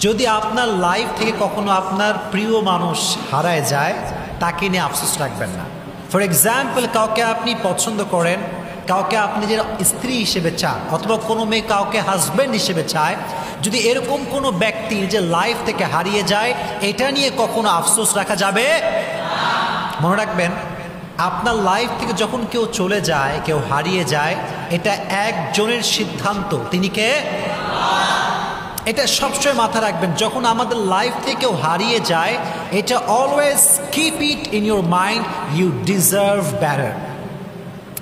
যদি আপনার লাইফ থেকে কখনো আপনার প্রিয় মানুষ হারায় যায়, তাকে নিয়ে আফসোস রাখবেন না। ফর এক্সাম্পল, কাউকে আপনি পছন্দ করেন, কাউকে আপনি যে স্ত্রী হিসেবে চান, অথবা কোনো মেয়ে কাউকে হাজব্যান্ড হিসেবে চায়, যদি এরকম কোনো ব্যক্তি যে লাইফ থেকে হারিয়ে যায়, এটা নিয়ে কখনো আফসোস রাখা যাবে? মনে রাখবেন, আপনার লাইফ থেকে যখন কেউ চলে যায়, কেউ হারিয়ে যায়, এটা একজনের সিদ্ধান্ত। তিনি কে? এটা সবসময় মাথায় রাখবেন। যখন আমাদের লাইফ থেকে কেউ হারিয়ে যায়, এটা always keep it in your mind, you deserve better,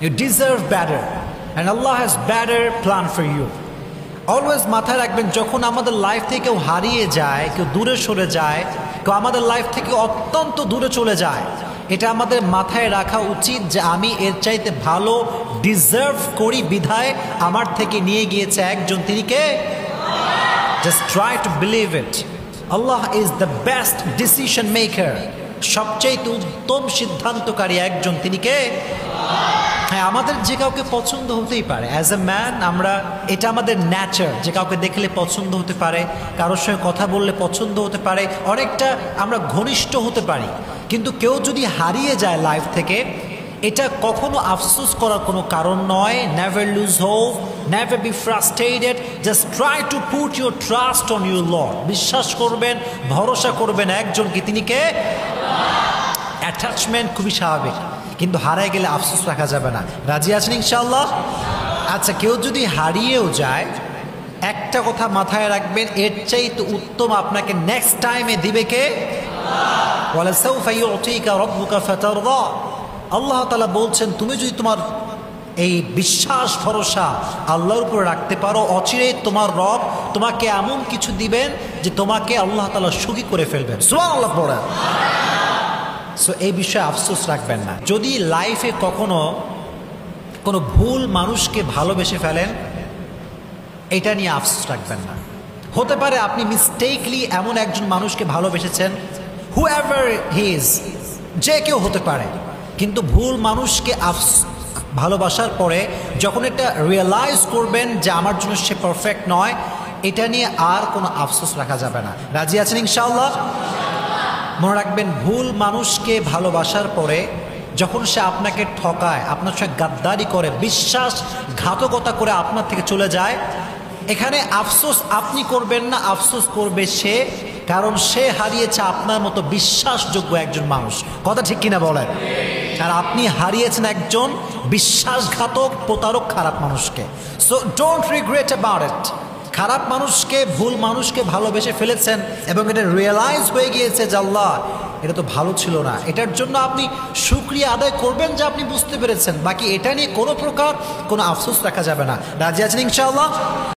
you deserve better and Allah has better plan for you. Always মাথায় রাখবেন, যখন আমাদের লাইফ থেকে কেউ হারিয়ে যায়, কেউ দূরে সরে যায়, কেউ আমাদের লাইফ থেকে অত্যন্ত দূরে চলে যায়, এটা আমাদের মাথায় রাখা উচিত যে আমি এর চাইতে ভালো ডিজার্ভ করি, বিধায় আমার থেকে নিয়ে গিয়েছে একজন। তিনি কে? Just try to believe it. Allah is the best decision maker. সবচেয়ে উত্তম সিদ্ধান্তকারী একজন। তিনি কে? হ্যাঁ, আমাদের যে কাউকে পছন্দ হতেই পারে। অ্যাজ এ ম্যান আমরা, এটা আমাদের ন্যাচার, যে কাউকে দেখলে পছন্দ হতে পারে, কারোর সঙ্গে কথা বললে পছন্দ হতে পারে, অনেকটা আমরা ঘনিষ্ঠ হতে পারি। কিন্তু কেউ যদি হারিয়ে যায় লাইফ থেকে, এটা কখনো আফসোস করার কোনো কারণ নয়। Never lose hope, never be frustrated, just try to put your trust on your Lord. বিশ্বাস করবেন, ভরসা করবেন একজনকে। তিনি কে? অ্যাটাচমেন্ট খুবই স্বাভাবিক, কিন্তু হারায় গেলে আফসোস রাখা যাবে না। রাজি আছেন ইনশাআল্লাহ? আচ্ছা, কেউ যদি হারিয়েও যায়, একটা কথা মাথায় রাখবেন, এর চাইতে উত্তম আপনাকে নেক্সট টাইমে দিবে কে? ওয়ালাসাউফা ইউতিকা রাব্বুকা ফাতারদা। আল্লাহ তাআলা বলছেন, তুমি যদি তোমার এই বিশ্বাস ভরসা আল্লাহর উপরে রাখতে পারো, অচিরেই তোমার রব তোমাকে এমন কিছু দিবেন যে তোমাকে আল্লাহ তাআলা সুখী করে ফেলবেন। সুবহানাল্লাহ পড়া। সো এই বিষয়ে আফসোস রাখবেন না। যদি লাইফে কখনো কোনো ভুল মানুষকে ভালোবেসে ফেলেন, এটা নিয়ে আফসোস রাখবেন না। হতে পারে আপনি মিস্টেকলি এমন একজন মানুষকে ভালোবেসেছেন, হুএভার হি ইজ, যে কেউ হতে পারে, কিন্তু ভুল মানুষকে ভালোবাসার পরে যখন এটা রিয়েলাইজ করবেন যে আমার জন্য সে পারফেক্ট নয়, এটা নিয়ে আর কোনো আফসোস রাখা যাবে না। রাজি আছেন ইনশাআল্লাহ? মনে রাখবেন, ভুল মানুষকে ভালোবাসার পরে যখন সে আপনাকে ঠকায়, আপনার সঙ্গে গাদ্দারি করে, বিশ্বাসঘাতকতা করে আপনার থেকে চলে যায়, এখানে আফসোস আপনি করবেন না, আফসোস করবে সে, কারণ সে হারিয়েছে আপনার মতো বিশ্বাসযোগ্য একজন মানুষ। কথা ঠিক কিনা বলেন? আর আপনি হারিয়েছেন একজন বিশ্বাসঘাতক, প্রতারক, খারাপ মানুষকে। So don't regret about it. খারাপ মানুষকে, ভুল মানুষকে ভালোবেসে ফেলেছেন এবং এটা রিয়েলাইজ হয়ে গিয়েছে যে আল্লাহ, এটা তো ভালো ছিল না। এটার জন্য আপনি শুকরিয়া আদায় করবেন যে আপনি বুঝতে পেরেছেন। বাকি এটা নিয়ে কোনো প্রকার কোনো আফসোস রাখা যাবে না। রাজি আছেন ইনশাআল্লাহ?